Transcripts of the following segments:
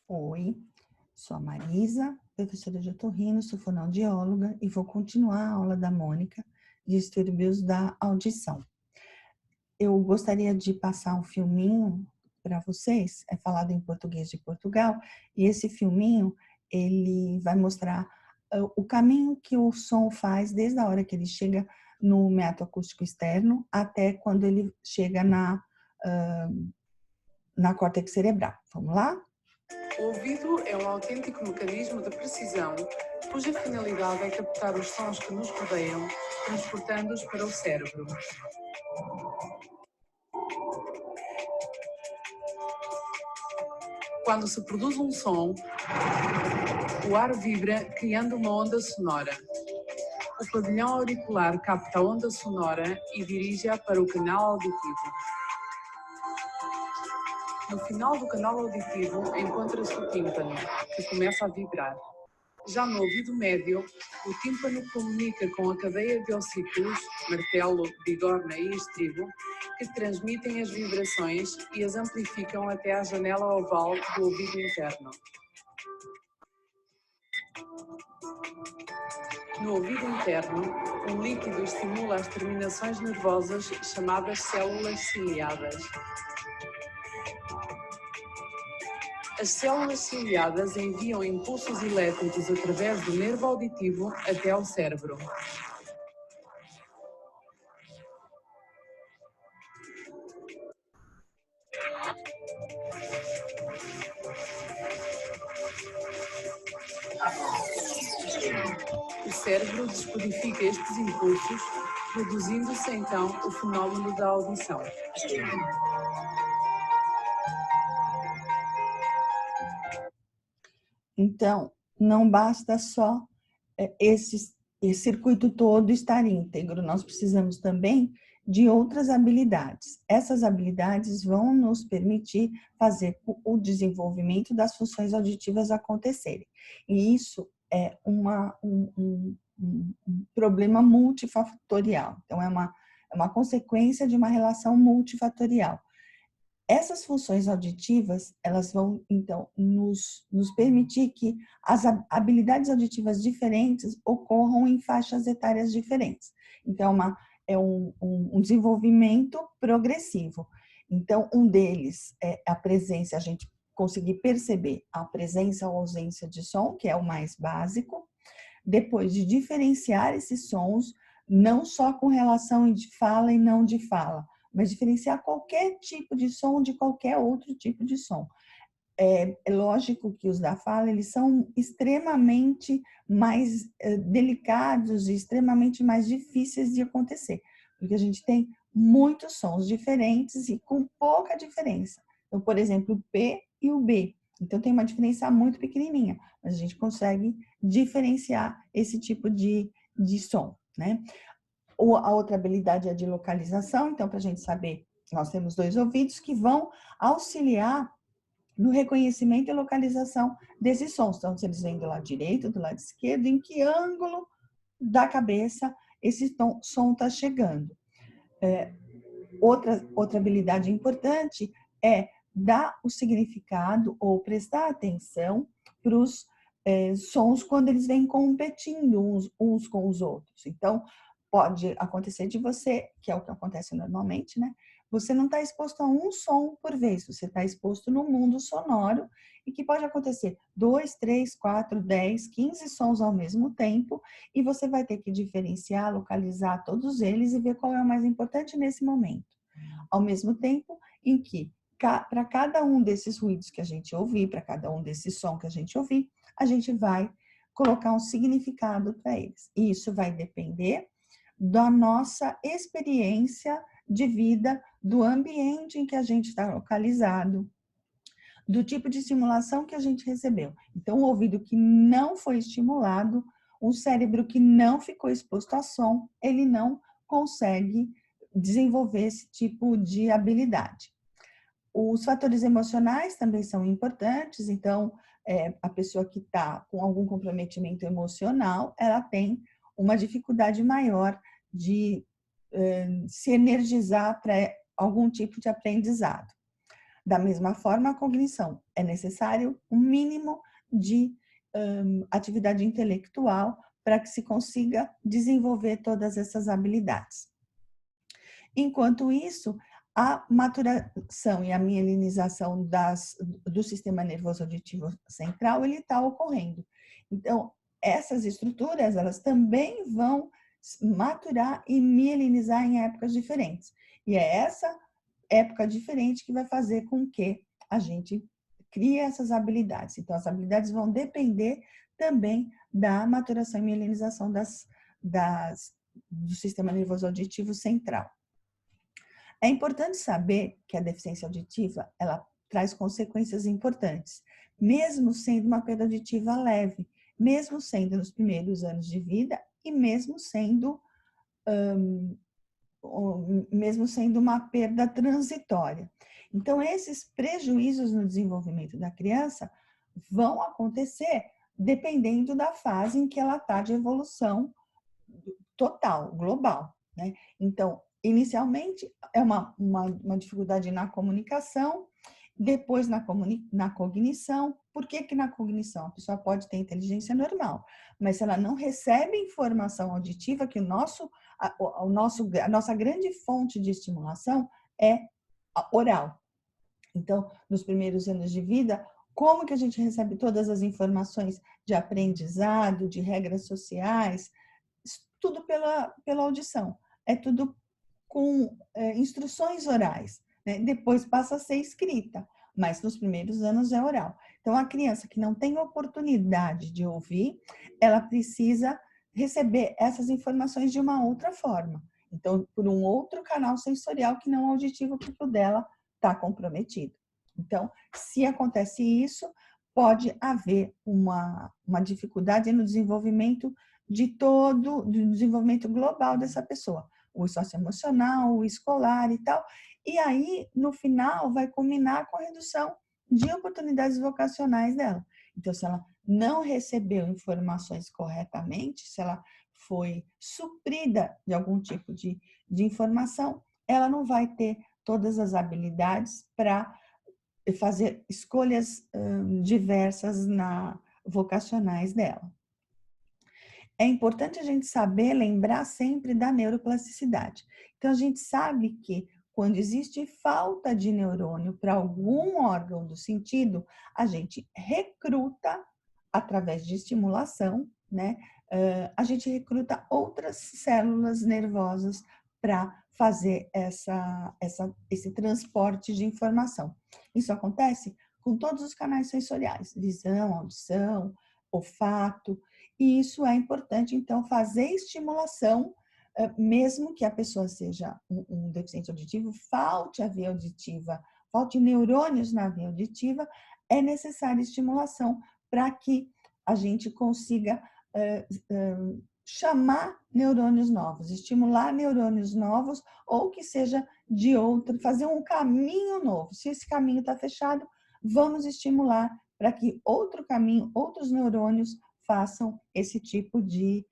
Oi, sou a Marisa, professora de otorrino, sou fonoaudióloga e vou continuar a aula da Mônica de distúrbios da audição. Eu gostaria de passar um filminho para vocês, é falado em português de Portugal, e esse filminho, ele vai mostrar o caminho que o som faz desde a hora que ele chega no meato acústico externo até quando ele chega na córtex cerebral. Vamos lá? O ouvido é um autêntico mecanismo de precisão, cuja finalidade é captar os sons que nos rodeiam, transportando-os para o cérebro. Quando se produz um som, o ar vibra, criando uma onda sonora. O pavilhão auricular capta a onda sonora e dirige-a para o canal auditivo. No final do canal auditivo encontra-se o tímpano, que começa a vibrar. Já no ouvido médio, o tímpano comunica com a cadeia de ossículos, martelo, bigorna e estribo, que transmitem as vibrações e as amplificam até à janela oval do ouvido interno. No ouvido interno, um líquido estimula as terminações nervosas chamadas células ciliadas. As células ciliadas enviam impulsos elétricos através do nervo auditivo até ao cérebro. O cérebro descodifica estes impulsos, produzindo-se então o fenómeno da audição. Então, não basta só esse circuito todo estar íntegro, nós precisamos também de outras habilidades. Essas habilidades vão nos permitir fazer o desenvolvimento das funções auditivas acontecerem. E isso é um problema multifatorial. Então, é uma consequência de uma relação multifatorial. Essas funções auditivas, elas vão, então, nos permitir que as habilidades auditivas diferentes ocorram em faixas etárias diferentes. Então, é um desenvolvimento progressivo. Então, um deles é a presença, a gente conseguir perceber a presença ou ausência de som, que é o mais básico. Depois de diferenciar esses sons, não só com relação de fala e não de fala, mas diferenciar qualquer tipo de som de qualquer outro tipo de som. É lógico que os da fala, eles são extremamente mais delicados e extremamente mais difíceis de acontecer, porque a gente tem muitos sons diferentes e com pouca diferença. Então, por exemplo, o P e o B. Então, tem uma diferença muito pequenininha, mas a gente consegue diferenciar esse tipo de som, né? A outra habilidade é a de localização, então, para a gente saber, nós temos 2 ouvidos que vão auxiliar no reconhecimento e localização desses sons. Então, se eles vêm do lado direito, do lado esquerdo, em que ângulo da cabeça esse som está chegando. Outra habilidade importante é dar o significado ou prestar atenção para os sons quando eles vêm competindo uns com os outros. Então, pode acontecer de você, que é o que acontece normalmente, né? Você não está exposto a um som por vez, você está exposto no mundo sonoro e que pode acontecer 2, 3, 4, 10, 15 sons ao mesmo tempo e você vai ter que diferenciar, localizar todos eles e ver qual é o mais importante nesse momento. Ao mesmo tempo em que, para cada um desses ruídos que a gente ouvir, para cada um desses sons que a gente ouvir, a gente vai colocar um significado para eles. E isso vai depender da nossa experiência de vida, do ambiente em que a gente está localizado, do tipo de estimulação que a gente recebeu. Então, o ouvido que não foi estimulado, o cérebro que não ficou exposto a som, ele não consegue desenvolver esse tipo de habilidade. Os fatores emocionais também são importantes, então, a pessoa que está com algum comprometimento emocional, ela tem uma dificuldade maior de se energizar para algum tipo de aprendizado. Da mesma forma, a cognição. É necessário um mínimo de atividade intelectual para que se consiga desenvolver todas essas habilidades. Enquanto isso, a maturação e a mielinização do sistema nervoso auditivo central, ele está ocorrendo. Então, essas estruturas, elas também vão maturar e mielinizar em épocas diferentes. E é essa época diferente que vai fazer com que a gente crie essas habilidades. Então, as habilidades vão depender também da maturação e mielinização do sistema nervoso auditivo central. É importante saber que a deficiência auditiva, ela traz consequências importantes, mesmo sendo uma perda auditiva leve, mesmo sendo nos primeiros anos de vida e mesmo sendo uma perda transitória. Então, esses prejuízos no desenvolvimento da criança vão acontecer dependendo da fase em que ela está de evolução total, global, né? Então, inicialmente, é uma dificuldade na comunicação, depois na cognição. Por que na cognição? A pessoa pode ter inteligência normal, mas se ela não recebe informação auditiva, que a nossa grande fonte de estimulação é oral. Então, nos primeiros anos de vida, como que a gente recebe todas as informações de aprendizado, de regras sociais? Tudo pela audição. É tudo com instruções orais, né? Depois passa a ser escrita, mas nos primeiros anos é oral. Então, a criança que não tem oportunidade de ouvir, ela precisa receber essas informações de uma outra forma. Então, por um outro canal sensorial que não auditivo, porque o dela está comprometido. Então, se acontece isso, pode haver uma dificuldade no desenvolvimento do desenvolvimento global dessa pessoa, o socioemocional, o escolar e tal. E aí, no final, vai culminar com a redução de oportunidades vocacionais dela. Então, se ela não recebeu informações corretamente, se ela foi suprida de algum tipo de informação, ela não vai ter todas as habilidades para fazer escolhas diversas vocacionais dela. É importante a gente saber, lembrar sempre da neuroplasticidade. Então, a gente sabe que quando existe falta de neurônio para algum órgão do sentido, a gente recruta, através de estimulação, né? A gente recruta outras células nervosas para fazer esse transporte de informação. Isso acontece com todos os canais sensoriais, visão, audição, olfato, e isso é importante, então, fazer estimulação, mesmo que a pessoa seja um deficiente auditivo, falte a via auditiva, falte neurônios na via auditiva, é necessária estimulação para que a gente consiga chamar neurônios novos, estimular neurônios novos, ou que seja de outro, fazer um caminho novo. Se esse caminho está fechado, vamos estimular para que outro caminho, outros neurônios façam esse tipo de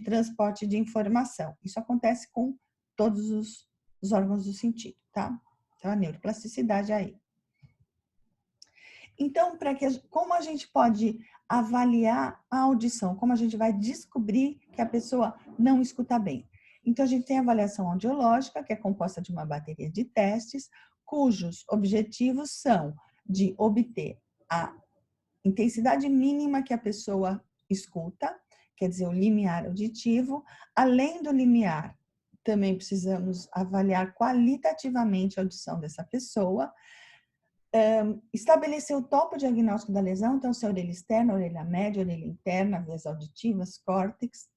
transporte de informação. Isso acontece com todos os órgãos do sentido, tá? Então, a neuroplasticidade aí. Então, como a gente pode avaliar a audição? Como a gente vai descobrir que a pessoa não escuta bem? Então, a gente tem a avaliação audiológica, que é composta de uma bateria de testes, cujos objetivos são de obter a intensidade mínima que a pessoa escuta, quer dizer, o limiar auditivo. Além do limiar, também precisamos avaliar qualitativamente a audição dessa pessoa, estabelecer o topo diagnóstico da lesão, então, se é orelha externa, orelha média, orelha interna, vias auditivas, córtex,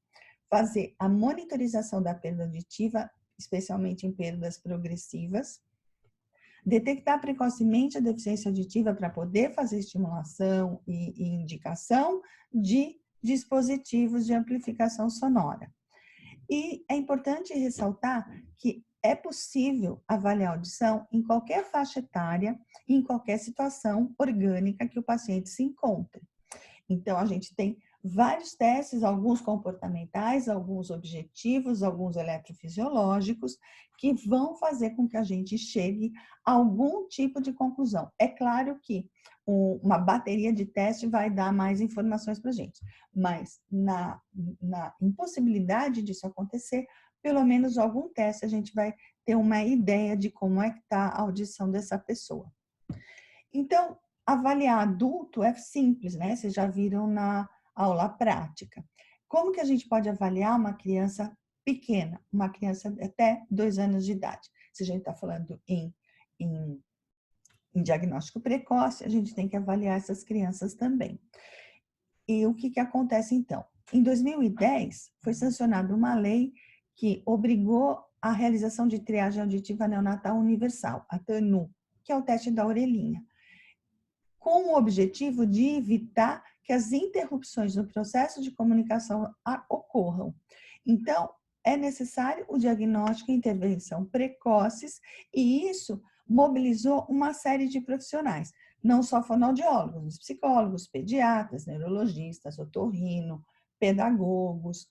fazer a monitorização da perda auditiva, especialmente em perdas progressivas, detectar precocemente a deficiência auditiva para poder fazer estimulação e indicação de dispositivos de amplificação sonora. E é importante ressaltar que é possível avaliar a audição em qualquer faixa etária, em qualquer situação orgânica que o paciente se encontre. Então, a gente tem vários testes, alguns comportamentais, alguns objetivos, alguns eletrofisiológicos, que vão fazer com que a gente chegue a algum tipo de conclusão. É claro que uma bateria de teste vai dar mais informações para a gente, mas na impossibilidade disso acontecer, pelo menos algum teste a gente vai ter uma ideia de como é que está a audição dessa pessoa. Então, avaliar adulto é simples, né? Vocês já viram na aula prática. Como que a gente pode avaliar uma criança pequena, uma criança até 2 anos de idade? Se a gente está falando em diagnóstico precoce, a gente tem que avaliar essas crianças também. E o que acontece então? Em 2010, foi sancionada uma lei que obrigou a realização de triagem auditiva neonatal universal, a TANU, que é o teste da orelhinha, com o objetivo de evitar que as interrupções no processo de comunicação ocorram. Então, é necessário o diagnóstico e intervenção precoces, e isso mobilizou uma série de profissionais, não só fonoaudiólogos, psicólogos, pediatras, neurologistas, otorrino, pedagogos,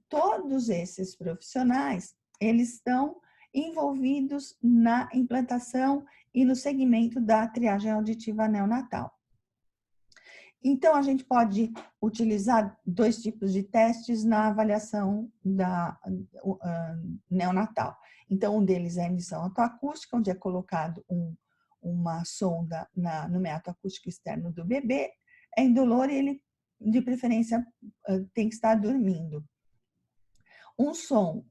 todos esses profissionais, eles estão envolvidos na implantação e no segmento da triagem auditiva neonatal. Então, a gente pode utilizar 2 tipos de testes na avaliação da neonatal. Então, um deles é a emissão otoacústica, onde é colocado uma sonda no meato acústico externo do bebê, é indolor e ele, de preferência, tem que estar dormindo. Um som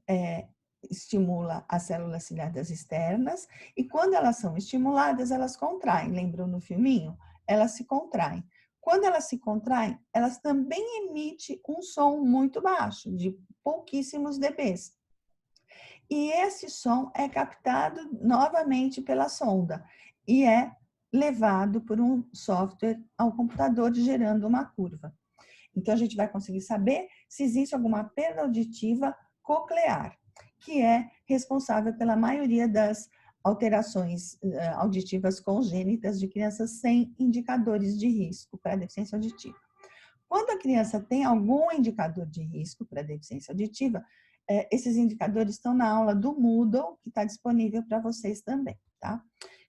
estimula as células ciliadas externas e quando elas são estimuladas, elas contraem. Lembram no filminho? Elas se contraem. Quando elas se contraem, elas também emitem um som muito baixo, de pouquíssimos dBs. E esse som é captado novamente pela sonda e é levado por um software ao computador, gerando uma curva. Então, a gente vai conseguir saber se existe alguma perda auditiva coclear, que é responsável pela maioria das alterações auditivas congênitas de crianças sem indicadores de risco para deficiência auditiva. Quando a criança tem algum indicador de risco para deficiência auditiva, esses indicadores estão na aula do Moodle, que está disponível para vocês também, tá?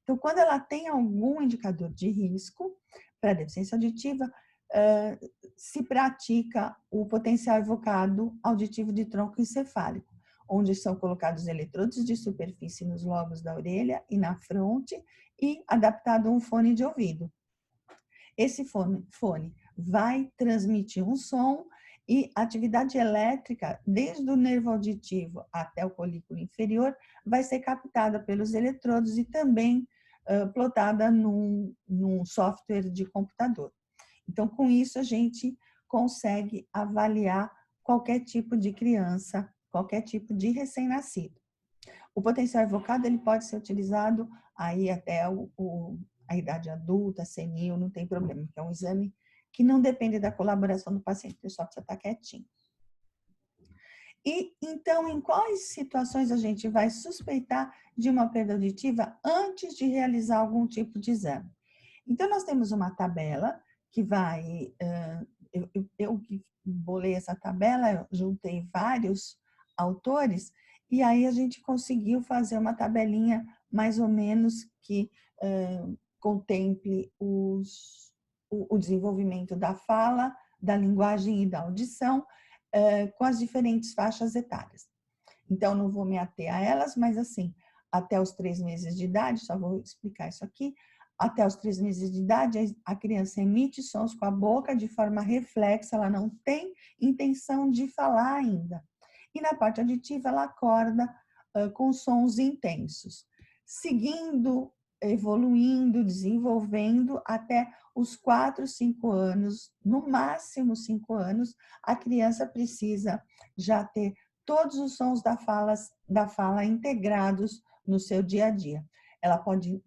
Então, quando ela tem algum indicador de risco para deficiência auditiva, se pratica o potencial evocado auditivo de tronco encefálico, onde são colocados eletrodos de superfície nos lobos da orelha e na fronte e adaptado um fone de ouvido. Esse fone vai transmitir um som e atividade elétrica, desde o nervo auditivo até o colículo inferior, vai ser captada pelos eletrodos e também plotada num software de computador. Então, com isso, a gente consegue avaliar qualquer tipo de criança, qualquer tipo de recém-nascido. O potencial evocado, ele pode ser utilizado aí até a idade adulta, senil, não tem problema, porque é um exame que não depende da colaboração do paciente, ele só precisa estar quietinho. E, então, em quais situações a gente vai suspeitar de uma perda auditiva antes de realizar algum tipo de exame? Então, nós temos uma tabela que vai... Eu bolei essa tabela, eu juntei vários autores, e aí a gente conseguiu fazer uma tabelinha mais ou menos que contemple o desenvolvimento da fala, da linguagem e da audição, com as diferentes faixas etárias. Então, não vou me ater a elas, mas assim, até os 3 meses de idade, só vou explicar isso aqui, até os 3 meses de idade, a criança emite sons com a boca de forma reflexa, ela não tem intenção de falar ainda. E na parte auditiva, ela acorda com sons intensos, seguindo, evoluindo, desenvolvendo até os 4, 5 anos, no máximo 5 anos, a criança precisa já ter todos os sons da fala integrados no seu dia a dia. Ela pode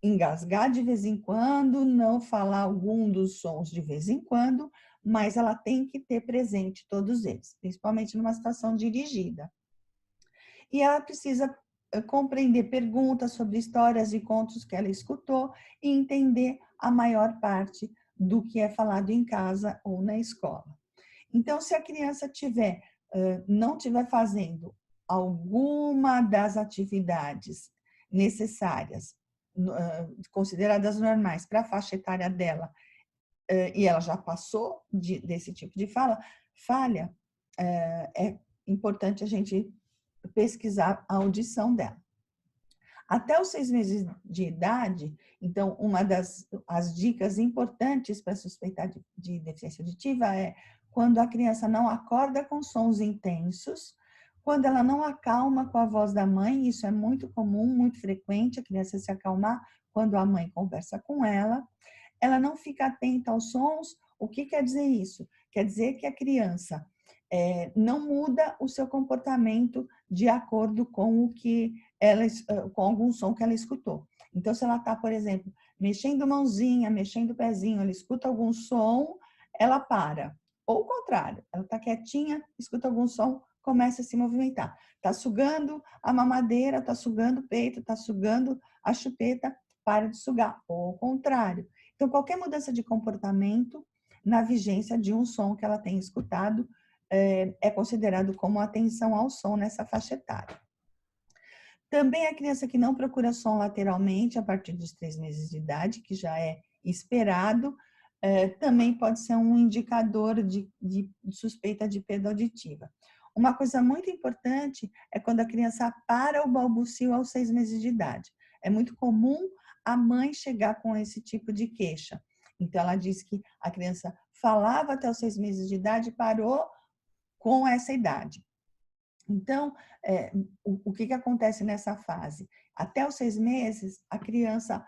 engasgar de vez em quando, não falar algum dos sons de vez em quando, mas ela tem que ter presente todos eles, principalmente numa situação dirigida. E ela precisa compreender perguntas sobre histórias e contos que ela escutou e entender a maior parte do que é falado em casa ou na escola. Então, se a criança não estiver fazendo alguma das atividades necessárias, consideradas normais para a faixa etária dela, e ela já passou desse tipo de falha, é importante a gente pesquisar a audição dela. Até os 6 meses de idade, então, uma as dicas importantes para suspeitar de deficiência auditiva é quando a criança não acorda com sons intensos, quando ela não acalma com a voz da mãe, isso é muito comum, muito frequente, a criança se acalmar quando a mãe conversa com ela não fica atenta aos sons. O que quer dizer isso? Quer dizer que a criança não muda o seu comportamento de acordo com com algum som que ela escutou. Então, se ela está, por exemplo, mexendo mãozinha, mexendo pezinho, ela escuta algum som, ela para. Ou o contrário, ela está quietinha, escuta algum som, começa a se movimentar. Está sugando a mamadeira, está sugando o peito, está sugando a chupeta, para de sugar. Ou o contrário. Então, qualquer mudança de comportamento na vigência de um som que ela tem escutado é considerado como atenção ao som nessa faixa etária. Também a criança que não procura som lateralmente a partir dos 3 meses de idade, que já é esperado, também pode ser um indicador de suspeita de perda auditiva. Uma coisa muito importante é quando a criança para o balbucio aos 6 meses de idade. É muito comum a mãe chegar com esse tipo de queixa. Então, ela diz que a criança falava até os 6 meses de idade e parou com essa idade. Então, o que acontece nessa fase? Até os 6 meses, a criança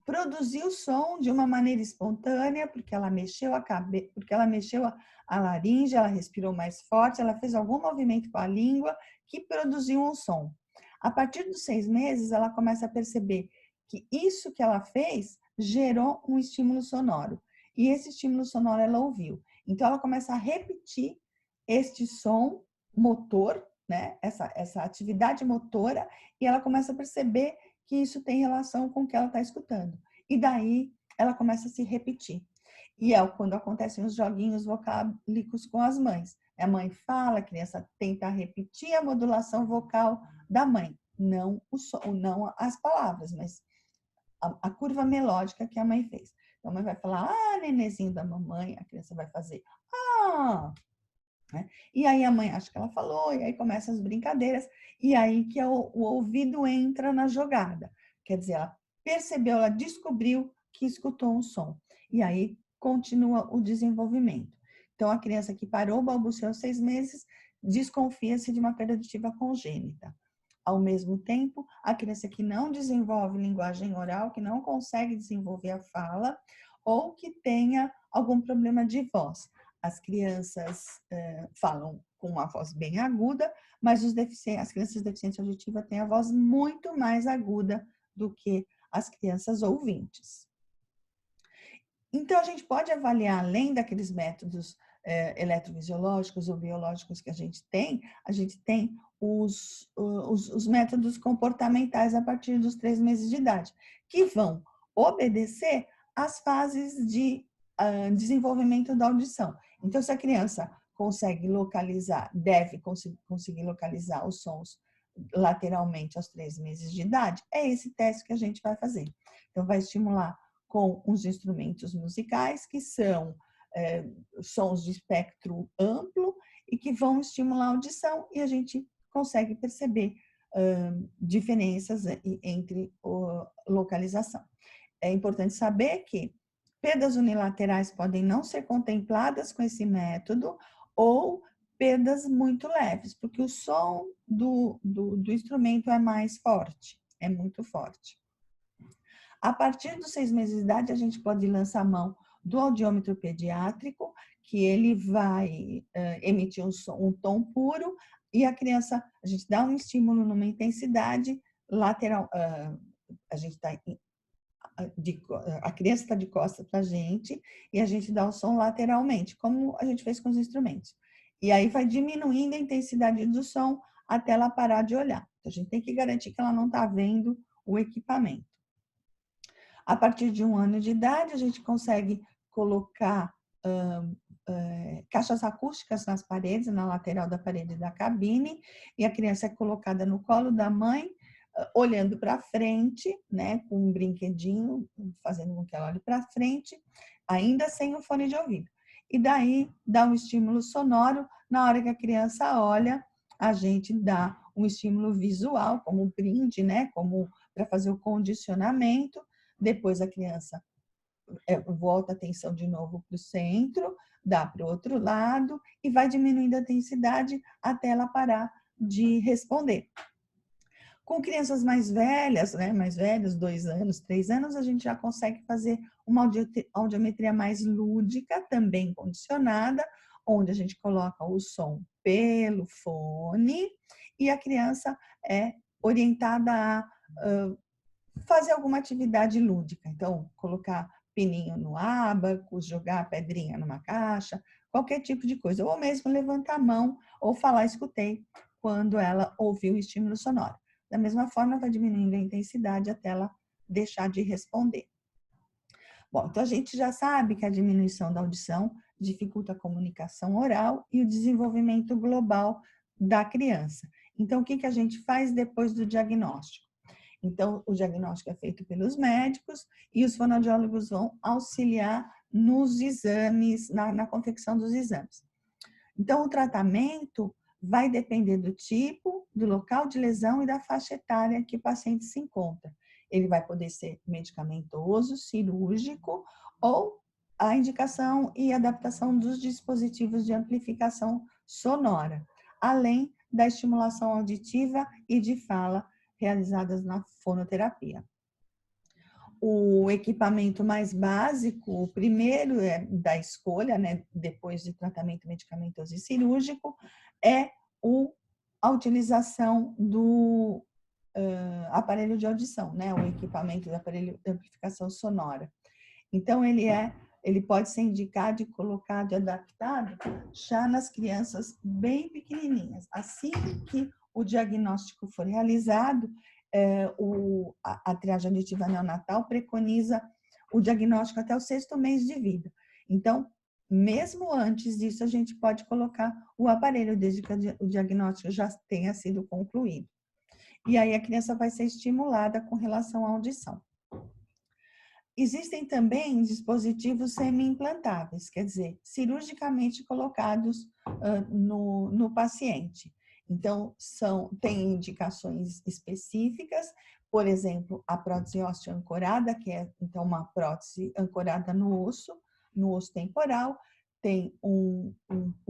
produziu som de uma maneira espontânea, porque ela mexeu a cabeça, porque ela mexeu a laringe, ela respirou mais forte, ela fez algum movimento com a língua que produziu um som. A partir dos 6 meses, ela começa a perceber que isso que ela fez gerou um estímulo sonoro. E esse estímulo sonoro ela ouviu. Então, ela começa a repetir este som motor, né? Essa atividade motora, e ela começa a perceber que isso tem relação com o que ela está escutando. E daí, ela começa a se repetir. E é quando acontecem os joguinhos vocálicos com as mães. A mãe fala, a criança tenta repetir a modulação vocal da mãe. Não as palavras, mas a curva melódica que a mãe fez. Então, a mãe vai falar, nenenzinho da mamãe, a criança vai fazer, né? E aí a mãe acha que ela falou, e aí começam as brincadeiras, e aí que o ouvido entra na jogada. Quer dizer, ela percebeu, ela descobriu que escutou um som. E aí continua o desenvolvimento. Então, a criança que parou o balbucio aos 6 meses, desconfia-se de uma perda auditiva congênita. Ao mesmo tempo, a criança que não desenvolve linguagem oral, que não consegue desenvolver a fala, ou que tenha algum problema de voz. As crianças falam com uma voz bem aguda, mas as crianças deficientes auditivas têm a voz muito mais aguda do que as crianças ouvintes. Então, a gente pode avaliar, além daqueles métodos eletrovisiológicos ou biológicos que a gente tem os métodos comportamentais a partir dos 3 meses de idade, que vão obedecer às fases de desenvolvimento da audição. Então, se a criança consegue localizar, deve conseguir localizar os sons lateralmente aos 3 meses de idade, é esse teste que a gente vai fazer. Então, vai estimular com os instrumentos musicais, que são sons de espectro amplo e que vão estimular a audição, e a gente consegue perceber diferenças entre localização. É importante saber que perdas unilaterais podem não ser contempladas com esse método ou perdas muito leves, porque o som do instrumento é mais forte, é muito forte. A partir dos 6 meses de idade, a gente pode lançar a mão do audiômetro pediátrico, que ele vai emitir um tom puro, e a gente dá um estímulo numa intensidade lateral, a criança está de costas para a gente, e a gente dá o som lateralmente, como a gente fez com os instrumentos. E aí vai diminuindo a intensidade do som até ela parar de olhar. Então, a gente tem que garantir que ela não está vendo o equipamento. A partir de 1 ano de idade, a gente consegue colocar caixas acústicas nas paredes, na lateral da parede da cabine, e a criança é colocada no colo da mãe, olhando para frente, né, com um brinquedinho, fazendo com que ela olhe para frente, ainda sem o fone de ouvido. E daí dá um estímulo sonoro. Na hora que a criança olha, a gente dá um estímulo visual, como um brinde, né, como para fazer o condicionamento. Depois a criança volta a atenção de novo para o centro, dá para o outro lado e vai diminuindo a intensidade até ela parar de responder. Com crianças mais velhas, né, mais velhas, 2 anos, 3 anos, a gente já consegue fazer uma audiometria mais lúdica, também condicionada, onde a gente coloca o som pelo fone e a criança é orientada a fazer alguma atividade lúdica. Então, colocar pininho no ábaco, jogar pedrinha numa caixa, qualquer tipo de coisa. Ou mesmo levantar a mão ou falar escutei quando ela ouviu o estímulo sonoro. Da mesma forma, vai diminuindo a intensidade até ela deixar de responder. Bom, então a gente já sabe que a diminuição da audição dificulta a comunicação oral e o desenvolvimento global da criança. Então, o que a gente faz depois do diagnóstico? Então, o diagnóstico é feito pelos médicos e os fonoaudiólogos vão auxiliar nos exames, na confecção dos exames. Então, o tratamento vai depender do tipo, do local de lesão e da faixa etária que o paciente se encontra. Ele vai poder ser medicamentoso, cirúrgico ou a indicação e adaptação dos dispositivos de amplificação sonora, além da estimulação auditiva e de fala realizadas na fonoterapia. O equipamento mais básico, o primeiro da escolha, né, depois de tratamento medicamentoso e cirúrgico, é a utilização do aparelho de audição, né, o equipamento do aparelho de amplificação sonora. Então, ele pode ser indicado e colocado e adaptado já nas crianças bem pequenininhas. Assim que o diagnóstico for realizado, a triagem auditiva neonatal preconiza o diagnóstico até o 6º mês de vida. Então, mesmo antes disso, a gente pode colocar o aparelho, desde que o diagnóstico já tenha sido concluído. E aí a criança vai ser estimulada com relação à audição. Existem também dispositivos semi-implantáveis, quer dizer, cirurgicamente colocados no paciente. Então, tem indicações específicas, por exemplo, a prótese ósseo-ancorada, que é então uma prótese ancorada no osso temporal, tem um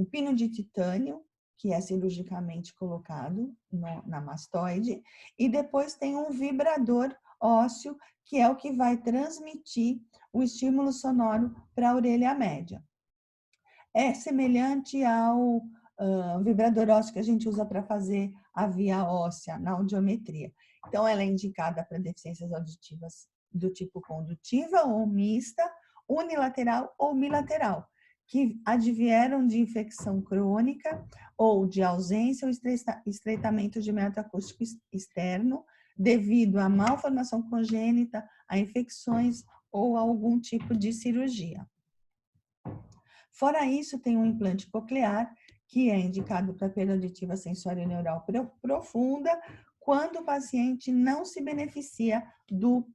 pino de titânio, que é cirurgicamente colocado na mastoide, e depois tem um vibrador ósseo, que é o que vai transmitir o estímulo sonoro para a orelha média. É semelhante ao vibrador ósseo que a gente usa para fazer a via óssea na audiometria. Então, ela é indicada para deficiências auditivas do tipo condutiva ou mista, unilateral ou bilateral, que advieram de infecção crônica ou de ausência ou estreitamento de meio acústico externo, devido a malformação congênita, a infecções ou a algum tipo de cirurgia. Fora isso, tem um implante coclear, que é indicado para perda auditiva sensório neural profunda, quando o paciente não se beneficia do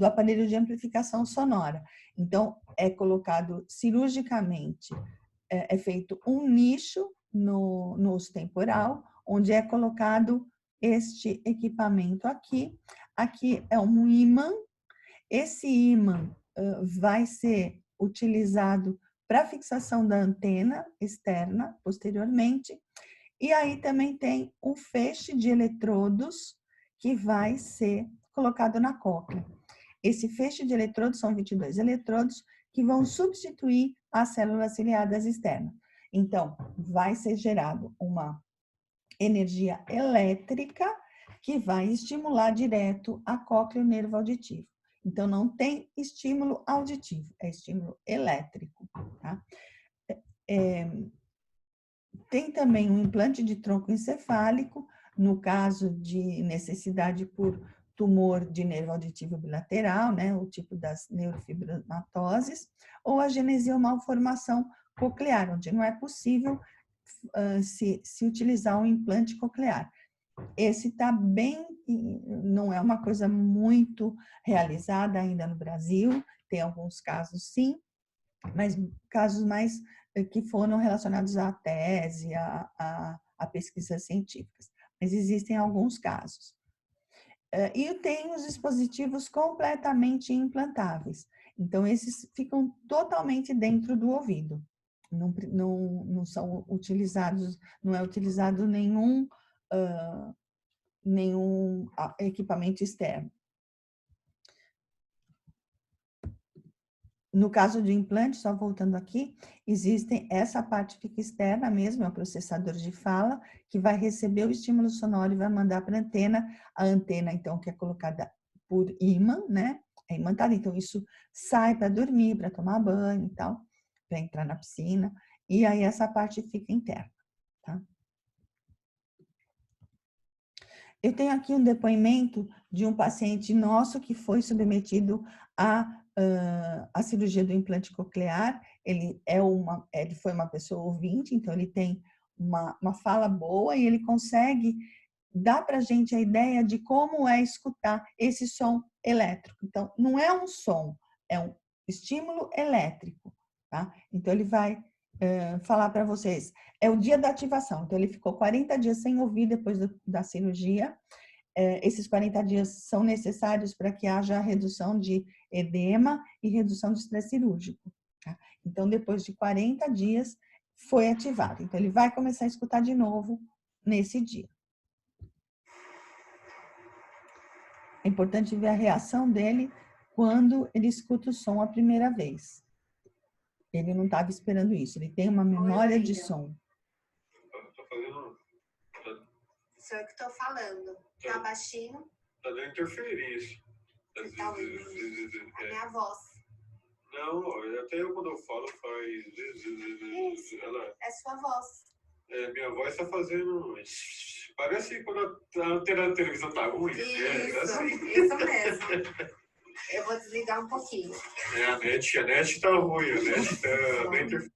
aparelho de amplificação sonora. Então, é colocado cirurgicamente, é feito um nicho no osso temporal, onde é colocado este equipamento aqui. Aqui é um ímã. Esse ímã vai ser utilizado para fixação da antena externa, posteriormente. E aí também tem um feixe de eletrodos que vai ser colocado na cóclea. Esse feixe de eletrodos são 22 eletrodos que vão substituir as células ciliadas externas. Então, vai ser gerado uma energia elétrica que vai estimular direto a cóclea e o nervo auditivo. Então, não tem estímulo auditivo, é estímulo elétrico, tá? Tem também um implante de tronco encefálico, no caso de necessidade por tumor de nervo auditivo bilateral, né, o tipo das neurofibromatoses, ou a genesia ou malformação coclear, onde não é possível se utilizar um implante coclear. Esse está bem, não é uma coisa muito realizada ainda no Brasil, tem alguns casos sim, mas casos mais que foram relacionados à tese, a pesquisas científicas. Mas existem alguns casos. E tem os dispositivos completamente implantáveis. Então, esses ficam totalmente dentro do ouvido. Não são utilizados, não é utilizado nenhum equipamento externo. No caso de implante, só voltando aqui, existem, essa parte fica externa mesmo, é o processador de fala, que vai receber o estímulo sonoro e vai mandar para a antena, então, que é colocada por ímã, né? É imantada, então isso sai para dormir, para tomar banho e tal, para entrar na piscina, e aí essa parte fica interna, tá? Eu tenho aqui um depoimento de um paciente nosso que foi submetido a cirurgia do implante coclear. Ele foi uma pessoa ouvinte, então ele tem uma fala boa e ele consegue dar para a gente a ideia de como é escutar esse som elétrico. Então, não é um som, é um estímulo elétrico, tá? Então, ele vai falar para vocês. É o dia da ativação, então ele ficou 40 dias sem ouvir depois da cirurgia. Esses 40 dias são necessários para que haja redução de edema e redução de estresse cirúrgico. Tá? Então, depois de 40 dias, foi ativado. Então, ele vai começar a escutar de novo nesse dia. É importante ver a reação dele quando ele escuta o som a primeira vez. Ele não estava esperando isso, ele tem uma memória de som. Sou eu que estou falando. Tá baixinho? Tá dando interferência. Tá ouvindo a minha voz. Não, até eu quando eu falo faz... Isso, é sua voz. Minha voz tá fazendo... Parece quando a antena da televisão tá ruim. Isso mesmo. Eu vou desligar um pouquinho. A net tá ruim, a net tá bem interferência.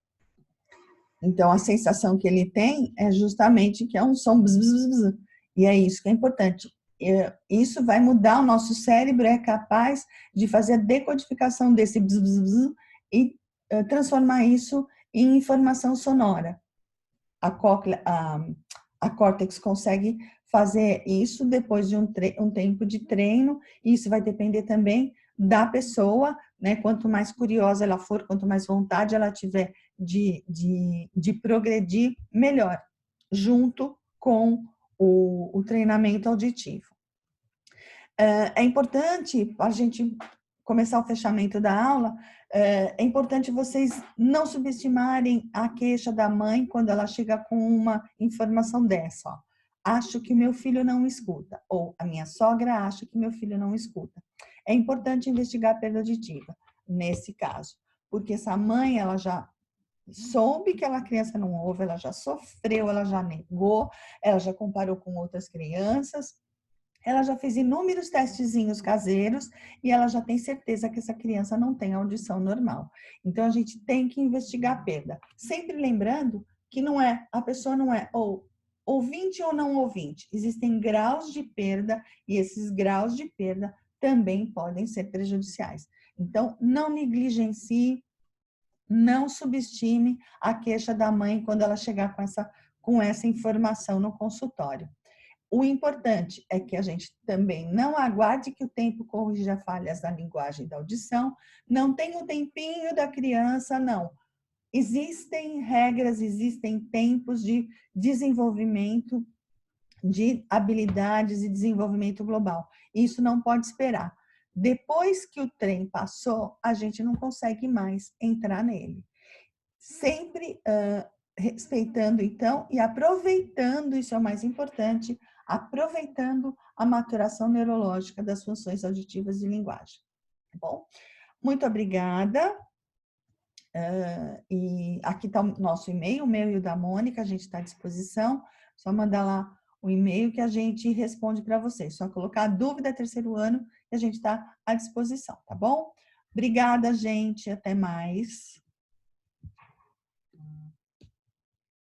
Então, a sensação que ele tem é justamente que é um som bzz, bzz, bzz. E é isso que é importante. Isso vai mudar o nosso cérebro, é capaz de fazer a decodificação desse bzz, bzz, bzz e transformar isso em informação sonora. A córtex consegue fazer isso depois de um tempo de treino, e isso vai depender também da pessoa, né? Quanto mais curiosa ela for, quanto mais vontade ela tiver de progredir, melhor, junto com o treinamento auditivo. É importante, a gente começar o fechamento da aula, é importante vocês não subestimarem a queixa da mãe quando ela chega com uma informação dessa, ó. Acho que meu filho não escuta, ou a minha sogra acha que meu filho não escuta. É importante investigar a perda auditiva, nesse caso, porque essa mãe, ela já soube que a criança não ouve, ela já sofreu, ela já negou, ela já comparou com outras crianças, ela já fez inúmeros testezinhos caseiros e ela já tem certeza que essa criança não tem audição normal. Então, a gente tem que investigar a perda. Sempre lembrando que a pessoa não é ou ouvinte ou não ouvinte. Existem graus de perda e esses graus de perda também podem ser prejudiciais. Então, não negligencie, não subestime a queixa da mãe quando ela chegar com essa informação no consultório. O importante é que a gente também não aguarde que o tempo corrija falhas da linguagem e da audição, não tem o tempinho da criança, não. Existem regras, existem tempos de desenvolvimento de habilidades e desenvolvimento global. Isso não pode esperar. Depois que o trem passou, a gente não consegue mais entrar nele. Sempre respeitando, então, e aproveitando, isso é o mais importante, aproveitando a maturação neurológica das funções auditivas de linguagem. Tá bom? Muito obrigada. E aqui está o nosso e-mail, o meu e o da Mônica, a gente está à disposição. Só mandar lá o e-mail que a gente responde para vocês. Só colocar a dúvida terceiro ano e a gente está à disposição, tá bom? Obrigada, gente. Até mais.